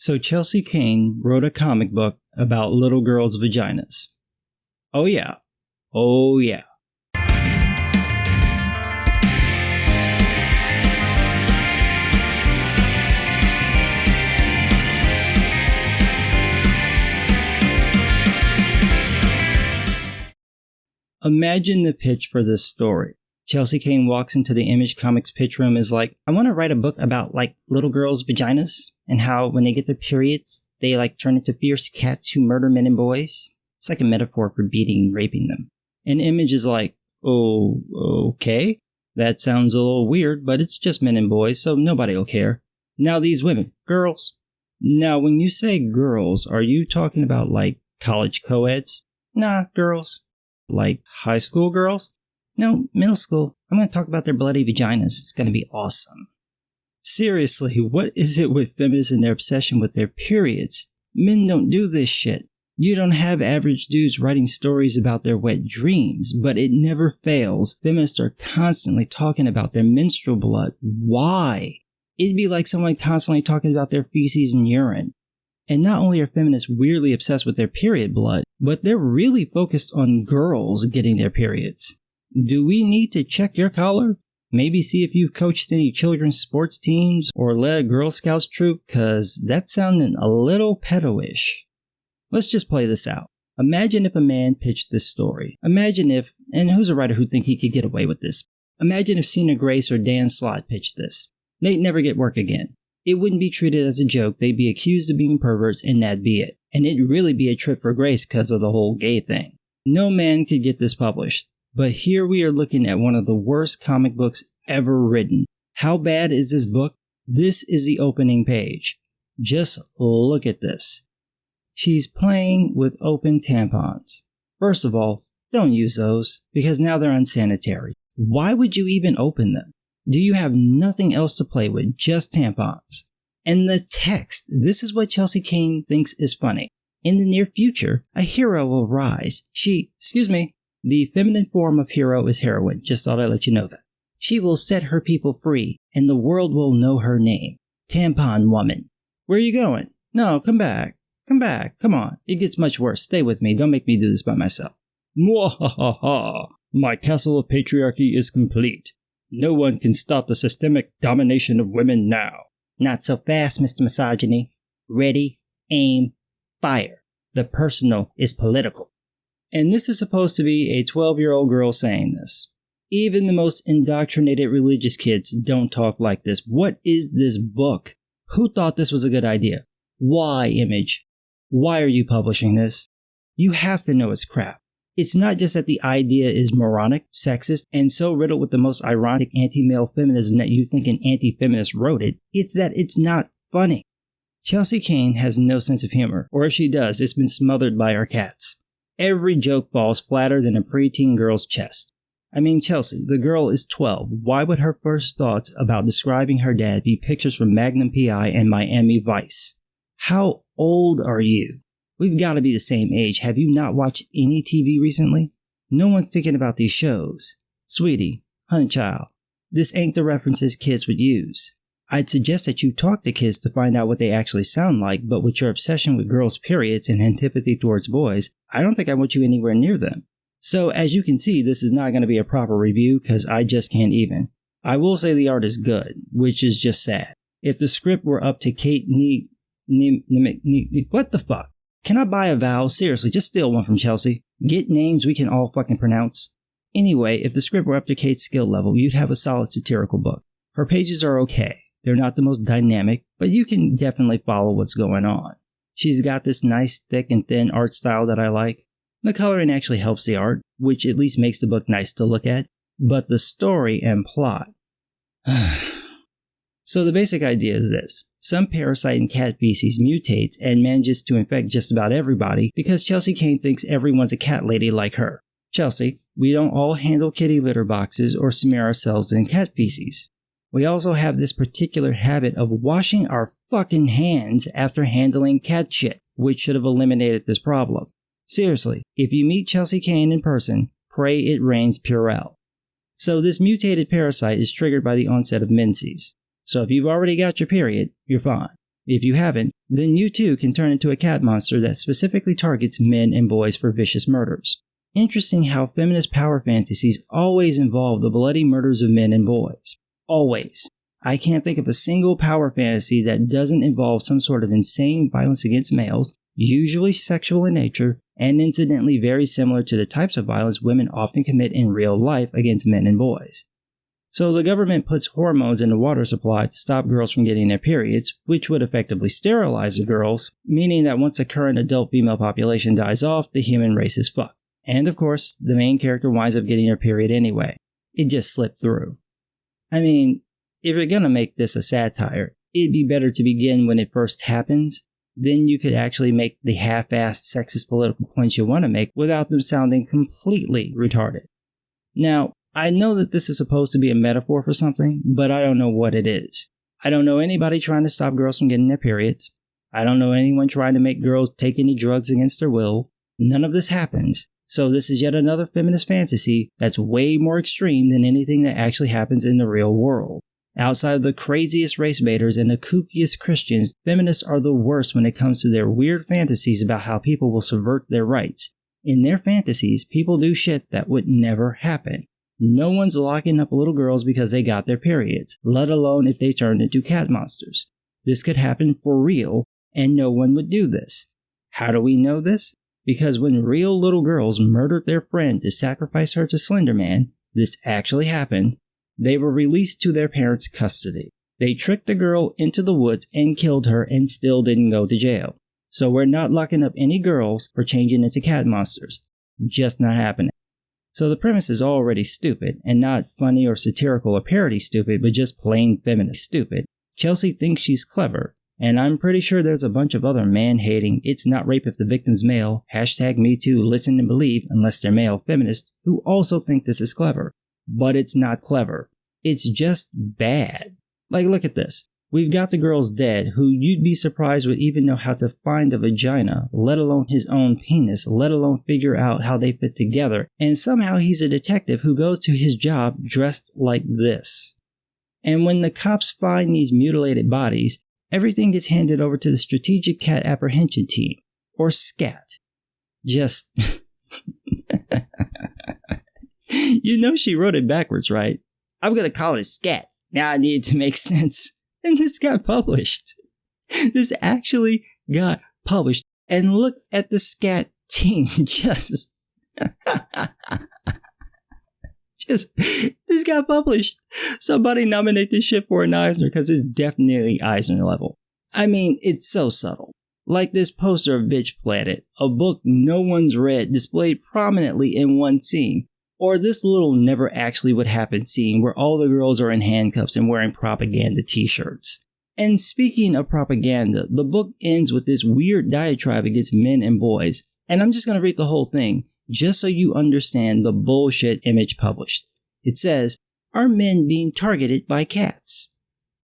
So Chelsea Cain wrote a comic book about little girls' vaginas. Oh yeah. Oh yeah. Imagine the pitch for this story. Chelsea Cain walks into the Image Comics pitch room is like, I want to write a book about little girls' vaginas and how when they get their periods, they turn into fierce cats who murder men and boys. It's like a metaphor for beating and raping them. And Image is like, oh, okay. That sounds a little weird, but it's just men and boys, so nobody will care. Now these women, girls. Now when you say girls, are you talking about college co-eds? Nah, girls. Like high school girls? No, middle school. I'm going to talk about their bloody vaginas. It's going to be awesome. Seriously, what is it with feminists and their obsession with their periods? Men don't do this shit. You don't have average dudes writing stories about their wet dreams, but it never fails. Feminists are constantly talking about their menstrual blood. Why? It'd be like someone constantly talking about their feces and urine. And not only are feminists weirdly obsessed with their period blood, but they're really focused on girls getting their periods. Do we need to check your collar? Maybe see if you've coached any children's sports teams or led a Girl Scouts troop, cause that's sounding a little pedo-ish. Let's just play this out. Imagine if a man pitched this story. Imagine if, and who's a writer who think he could get away with this? Imagine if Cena Grace or Dan Slott pitched this. They'd never get work again. It wouldn't be treated as a joke, they'd be accused of being perverts and that'd be it. And it'd really be a trip for Grace cause of the whole gay thing. No man could get this published. But here we are looking at one of the worst comic books ever written. How bad is this book? This is the opening page. Just look at this. She's playing with open tampons. First of all, don't use those, because now they're unsanitary. Why would you even open them? Do you have nothing else to play with, just tampons? And the text, this is what Chelsea Cain thinks is funny. In the near future, a hero will rise. The feminine form of hero is heroine, just thought I'd let you know that. She will set her people free, and the world will know her name. Tampon woman. Where are you going? No, come back. Come on. It gets much worse. Stay with me. Don't make me do this by myself. Mwahaha. My castle of patriarchy is complete. No one can stop the systemic domination of women now. Not so fast, Mr. Misogyny. Ready, aim, fire. The personal is political. And this is supposed to be a 12-year-old girl saying this. Even the most indoctrinated religious kids don't talk like this. What is this book? Who thought this was a good idea? Why, Image? Why are you publishing this? You have to know it's crap. It's not just that the idea is moronic, sexist, and so riddled with the most ironic anti-male feminism that you think an anti-feminist wrote it. It's that it's not funny. Chelsea Cain has no sense of humor, or if she does, it's been smothered by her cats. Every joke falls flatter than a preteen girl's chest. I mean, Chelsea, the girl is 12. Why would her first thoughts about describing her dad be pictures from Magnum P.I. and Miami Vice? How old are you? We've got to be the same age. Have you not watched any TV recently? No one's thinking about these shows. Sweetie, honey child, this ain't the references kids would use. I'd suggest that you talk to kids to find out what they actually sound like, but with your obsession with girls' periods and antipathy towards boys, I don't think I want you anywhere near them. So as you can see, this is not going to be a proper review because I just can't even. I will say the art is good, which is just sad. If the script were up to Kate what the fuck? Can I buy a vowel? Seriously, just steal one from Chelsea. Get names we can all fucking pronounce. Anyway, if the script were up to Kate's skill level, you'd have a solid satirical book. Her pages are okay. They're not the most dynamic, but you can definitely follow what's going on. She's got this nice thick and thin art style that I like. The coloring actually helps the art, which at least makes the book nice to look at. But the story and plot. So the basic idea is this. Some parasite in cat feces mutates and manages to infect just about everybody because Chelsea Cain thinks everyone's a cat lady like her. Chelsea, we don't all handle kitty litter boxes or smear ourselves in cat feces. We also have this particular habit of washing our fucking hands after handling cat shit, which should have eliminated this problem. Seriously, if you meet Chelsea Cain in person, pray it rains Purell. So this mutated parasite is triggered by the onset of menses. So if you've already got your period, you're fine. If you haven't, then you too can turn into a cat monster that specifically targets men and boys for vicious murders. Interesting how feminist power fantasies always involve the bloody murders of men and boys. Always. I can't think of a single power fantasy that doesn't involve some sort of insane violence against males, usually sexual in nature, and incidentally very similar to the types of violence women often commit in real life against men and boys. So the government puts hormones in the water supply to stop girls from getting their periods, which would effectively sterilize the girls, meaning that once the current adult female population dies off, the human race is fucked. And of course, the main character winds up getting her period anyway. It just slipped through. I mean, if you're gonna make this a satire, it'd be better to begin when it first happens. Then you could actually make the half-assed sexist political points you want to make without them sounding completely retarded. Now, I know that this is supposed to be a metaphor for something, but I don't know what it is. I don't know anybody trying to stop girls from getting their periods. I don't know anyone trying to make girls take any drugs against their will. None of this happens. So this is yet another feminist fantasy that's way more extreme than anything that actually happens in the real world. Outside of the craziest race baiters and the kookiest Christians, feminists are the worst when it comes to their weird fantasies about how people will subvert their rights. In their fantasies, people do shit that would never happen. No one's locking up little girls because they got their periods, let alone if they turned into cat monsters. This could happen for real, and no one would do this. How do we know this? Because when real little girls murdered their friend to sacrifice her to Slender Man, this actually happened. They were released to their parents' custody. They tricked the girl into the woods and killed her and still didn't go to jail. So we're not locking up any girls for changing into cat monsters. Just not happening. So the premise is already stupid, and not funny or satirical or parody stupid, but just plain feminist stupid. Chelsea thinks she's clever, and I'm pretty sure there's a bunch of other man-hating, it's not rape if the victim's male, #MeToo, listen and believe, unless they're male feminists, who also think this is clever. But it's not clever. It's just bad. Like, look at this. We've got the girls dead, who you'd be surprised would even know how to find a vagina, let alone his own penis, let alone figure out how they fit together, and somehow he's a detective who goes to his job dressed like this. And when the cops find these mutilated bodies, everything gets handed over to the Strategic Cat Apprehension Team, or SCAT. Just... You know she wrote it backwards, right? I'm gonna call it SCAT. Now I need it to make sense. And this got published. This actually got published. And look at the SCAT team. Just, this got published. Somebody nominate this shit for an Eisner because it's definitely Eisner level. I mean, it's so subtle. Like this poster of Bitch Planet, a book no one's read displayed prominently in one scene. Or this little never actually would happen scene where all the girls are in handcuffs and wearing propaganda t-shirts. And speaking of propaganda, the book ends with this weird diatribe against men and boys. And I'm just going to read the whole thing, just so you understand the bullshit image published. It says, "Are men being targeted by cats?"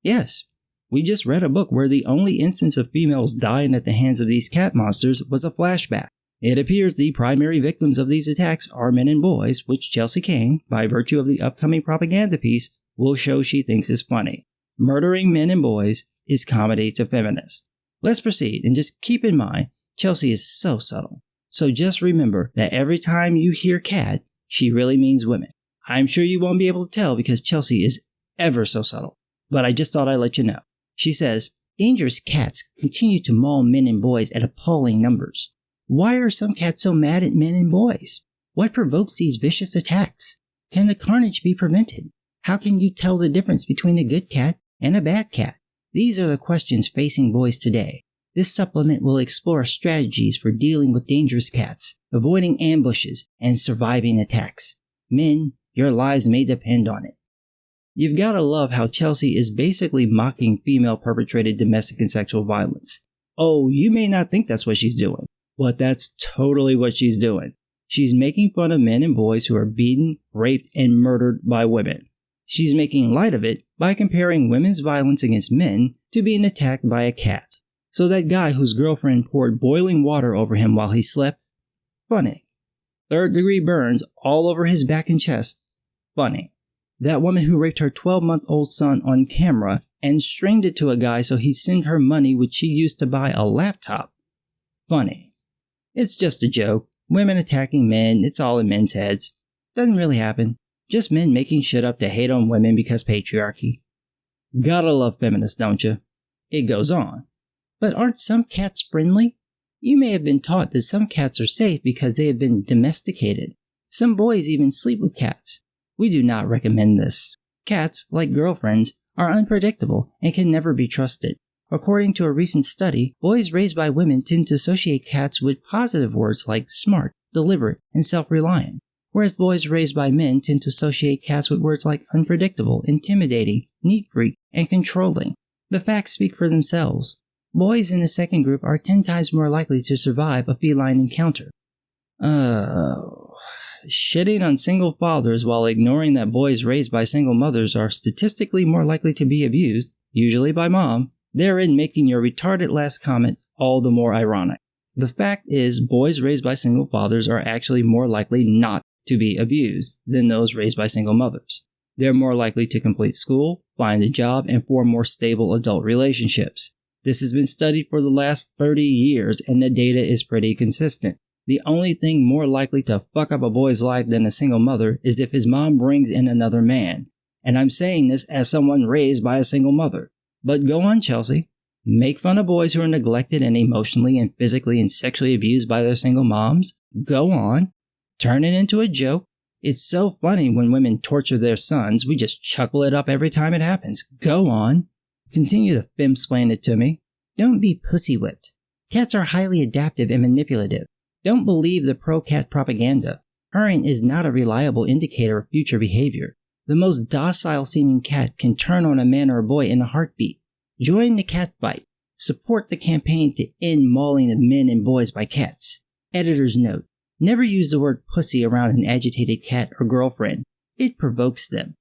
Yes, we just read a book where the only instance of females dying at the hands of these cat monsters was a flashback. It appears the primary victims of these attacks are men and boys, which Chelsea Cain, by virtue of the upcoming propaganda piece, will show she thinks is funny. Murdering men and boys is comedy to feminists. Let's proceed, and just keep in mind, Chelsea is so subtle. So just remember that every time you hear cat, she really means women. I'm sure you won't be able to tell because Chelsea is ever so subtle, but I just thought I'd let you know. She says, "Dangerous cats continue to maul men and boys at appalling numbers. Why are some cats so mad at men and boys? What provokes these vicious attacks? Can the carnage be prevented? How can you tell the difference between a good cat and a bad cat? These are the questions facing boys today. This supplement will explore strategies for dealing with dangerous cats, avoiding ambushes, and surviving attacks. Men, your lives may depend on it." You've gotta love how Chelsea is basically mocking female-perpetrated domestic and sexual violence. Oh, you may not think that's what she's doing. But that's totally what she's doing. She's making fun of men and boys who are beaten, raped, and murdered by women. She's making light of it by comparing women's violence against men to being attacked by a cat. So that guy whose girlfriend poured boiling water over him while he slept? Funny. Third-degree burns all over his back and chest? Funny. That woman who raped her 12-month-old son on camera and stringed it to a guy so he'd send her money which she used to buy a laptop. Funny. It's just a joke. Women attacking men, it's all in men's heads. Doesn't really happen. Just men making shit up to hate on women because patriarchy. Gotta love feminists, don't you? It goes on. But aren't some cats friendly? You may have been taught that some cats are safe because they have been domesticated. Some boys even sleep with cats. We do not recommend this. Cats, like girlfriends, are unpredictable and can never be trusted. According to a recent study, boys raised by women tend to associate cats with positive words like smart, deliberate, and self-reliant, whereas boys raised by men tend to associate cats with words like unpredictable, intimidating, neat freak, and controlling. The facts speak for themselves. Boys in the second group are 10 times more likely to survive a feline encounter. Shitting on single fathers while ignoring that boys raised by single mothers are statistically more likely to be abused, usually by mom, therein making your retarded last comment all the more ironic. The fact is, boys raised by single fathers are actually more likely not to be abused than those raised by single mothers. They're more likely to complete school, find a job, and form more stable adult relationships. This has been studied for the last 30 years, and the data is pretty consistent. The only thing more likely to fuck up a boy's life than a single mother is if his mom brings in another man. And I'm saying this as someone raised by a single mother. But go on, Chelsea. Make fun of boys who are neglected and emotionally and physically and sexually abused by their single moms. Go on. Turn it into a joke. It's so funny when women torture their sons. We just chuckle it up every time it happens. Go on. Continue to femsplain it to me. Don't be pussy whipped. Cats are highly adaptive and manipulative. Don't believe the pro-cat propaganda. Purring is not a reliable indicator of future behavior. The most docile-seeming cat can turn on a man or a boy in a heartbeat. Join the cat fight. Support the campaign to end mauling of men and boys by cats. Editor's note. Never use the word pussy around an agitated cat or girlfriend. It provokes them.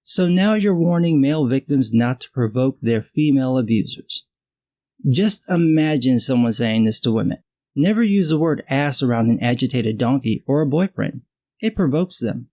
So now you're warning male victims not to provoke their female abusers. Just imagine someone saying this to women. Never use the word ass around an agitated donkey or a boyfriend. It provokes them.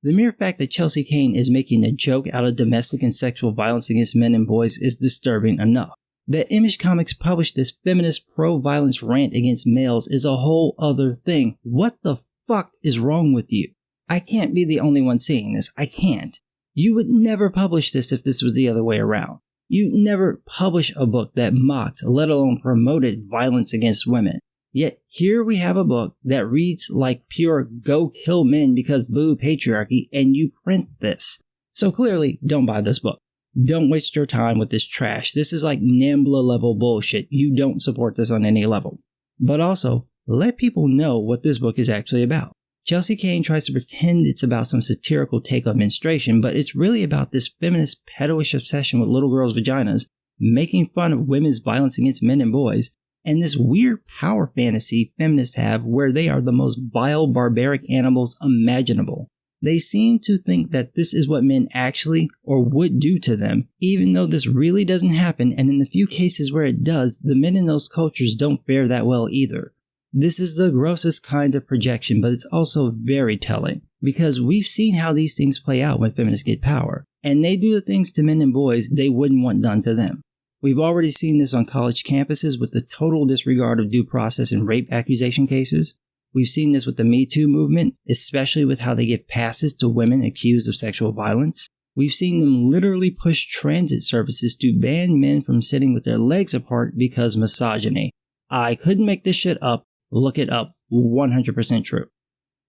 The mere fact that Chelsea Cain is making a joke out of domestic and sexual violence against men and boys is disturbing enough. That Image Comics published this feminist pro-violence rant against males is a whole other thing. What the fuck is wrong with you? I can't be the only one seeing this. I can't. You would never publish this if this was the other way around. You never publish a book that mocked, let alone promoted, violence against women. Yet here we have a book that reads like pure go kill men because boo patriarchy, and you print this. So clearly, don't buy this book. Don't waste your time with this trash. This is like NAMBLA level bullshit. You don't support this on any level. But also, let people know what this book is actually about. Chelsea Cain tries to pretend it's about some satirical take on menstruation, but it's really about this feminist pedo-ish obsession with little girls' vaginas, making fun of women's violence against men and boys, and this weird power fantasy feminists have where they are the most vile, barbaric animals imaginable. They seem to think that this is what men actually or would do to them, even though this really doesn't happen, and in the few cases where it does, the men in those cultures don't fare that well either. This is the grossest kind of projection, but it's also very telling, because we've seen how these things play out when feminists get power, and they do the things to men and boys they wouldn't want done to them. We've already seen this on college campuses with the total disregard of due process in rape accusation cases. We've seen this with the Me Too movement, especially with how they give passes to women accused of sexual violence. We've seen them literally push transit services to ban men from sitting with their legs apart because misogyny. I couldn't make this shit up. Look it up. 100% true.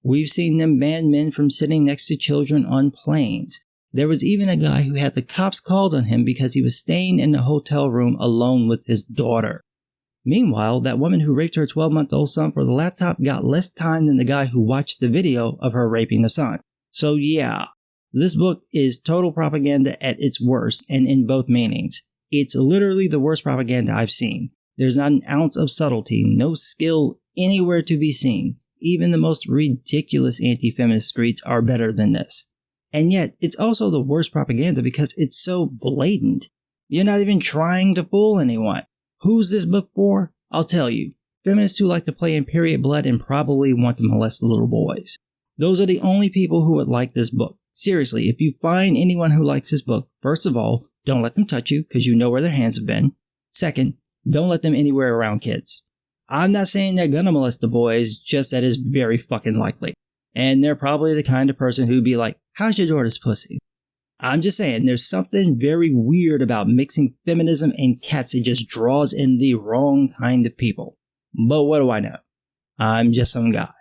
We've seen them ban men from sitting next to children on planes. There was even a guy who had the cops called on him because he was staying in the hotel room alone with his daughter. Meanwhile, that woman who raped her 12-month-old son for the laptop got less time than the guy who watched the video of her raping the son. So yeah, this book is total propaganda at its worst and in both meanings. It's literally the worst propaganda I've seen. There's not an ounce of subtlety, no skill anywhere to be seen. Even the most ridiculous anti-feminist screeds are better than this. And yet, it's also the worst propaganda because it's so blatant. You're not even trying to fool anyone. Who's this book for? I'll tell you. Feminists who like to play in period blood and probably want to molest little boys. Those are the only people who would like this book. Seriously, if you find anyone who likes this book, first of all, don't let them touch you because you know where their hands have been. Second, don't let them anywhere around kids. I'm not saying they're gonna molest the boys, just that is very fucking likely. And they're probably the kind of person who'd be like, how's your daughter's pussy? I'm just saying, there's something very weird about mixing feminism and cats. It just draws in the wrong kind of people. But what do I know? I'm just some guy.